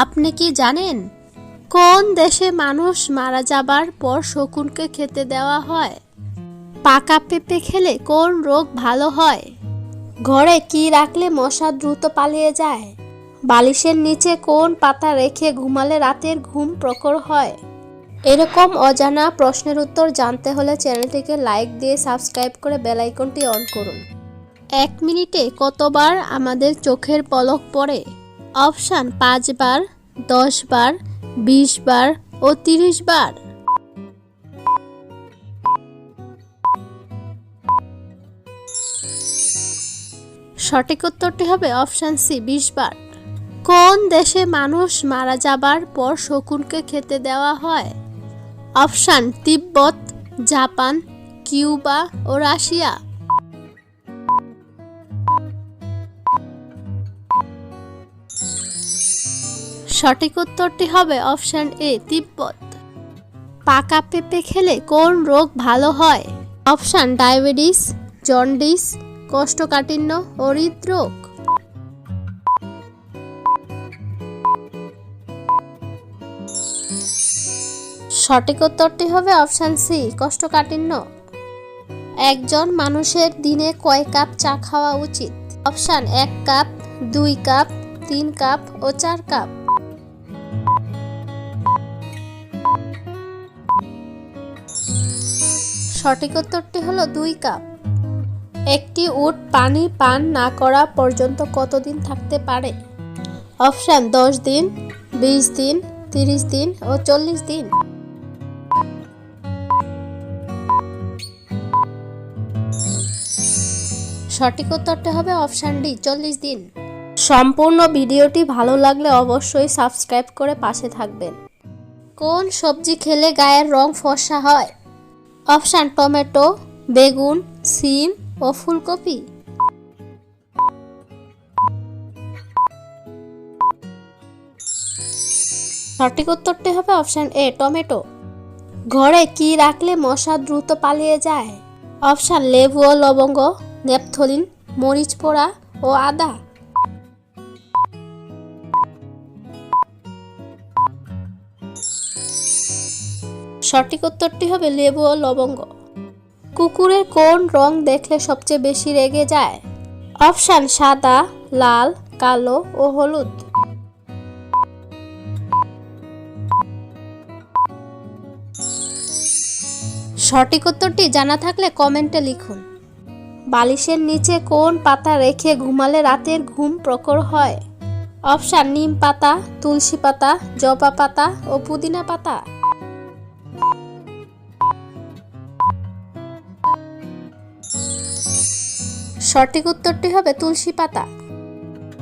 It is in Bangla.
আপনি কি জানেন কোন দেশে মানুষ মারা যাবার পর শকুনকে খেতে দেওয়া হয়? পাকা পেঁপে খেলে কোন রোগ ভালো হয়? ঘরে কি রাখলে মশা দ্রুত পালিয়ে যায়? বালিশের নিচে কোন পাতা রেখে ঘুমালে রাতের ঘুম প্রখর হয়? এরকম অজানা প্রশ্নের উত্তর জানতে হলে চ্যানেলটিকে লাইক দিয়ে সাবস্ক্রাইব করে বেল আইকনটি অন করুন। 1 মিনিটে কতবার আমাদের চোখের পলক পড়ে? অপশান 5 বার, 10 বার, 20 বার ও 30 বার। সঠিক উত্তরটি হবে অপশান সি, 20 বার। কোন দেশে মানুষ মারা যাবার পর শকুনকে খেতে দেওয়া হয়? অপশান তিব্বত, জাপান, কিউবা ও রাশিয়া। সঠিক উত্তরটি হবে অপশান এ, তিব্বত। পাকা পেঁপে খেলে কোন রোগ ভালো হয়? অপশান ডায়াবেটিস, জন্ডিস, কোষ্ঠকাঠিন্য ও হৃদরোগ। সঠিক উত্তরটি হবে অপশান সি, কোষ্ঠকাঠিন্য। একজন মানুষের দিনে কয় কাপ চা খাওয়া উচিত? অপশান 1 কাপ, 2 কাপ, 3 কাপ ও 4 কাপ। সঠিক উত্তরটি হলো 2 কাপ। একটি উট পানি পান না করা পর্যন্ত কতদিন থাকতে পারে? অপশান 10 দিন, 20 দিন, 30 দিন ও 40 দিন। সঠিক উত্তরটি হবে অপশান ডি, 40 দিন। সম্পূর্ণ ভিডিওটি ভালো লাগলে অবশ্যই সাবস্ক্রাইব করে পাশে থাকবেন। কোন সবজি খেলে গায়ের রং ফর্সা হয়? অপশান টমেটো, বেগুন, সিম ও ফুলকপি। সঠিক উত্তরটি হবে অপশান এ, টমেটো। ঘরে কি রাখলে মশা দ্রুত পালিয়ে যায়? অপশান লেবু ও লবঙ্গ, ন্যাপথলিন, মরিচ পোড়া ও আদা। সঠিক উত্তরটি হবে লেবু ও লবঙ্গ। কুকুরের কোন রং দেখলে সবচেয়ে বেশি রেগে যায়? অপশান সাদা, লাল, কালো ও হলুদ। সঠিক উত্তরটি জানা থাকলে কমেন্টে লিখুন। বালিশের নিচে কোন পাতা রেখে ঘুমালে রাতের ঘুম প্রখর হয়? অপশান নিম পাতা, তুলসী পাতা, জবা পাতা ও পুদিনা পাতা। সঠিক উত্তরটি হবে তুলসী পাতা।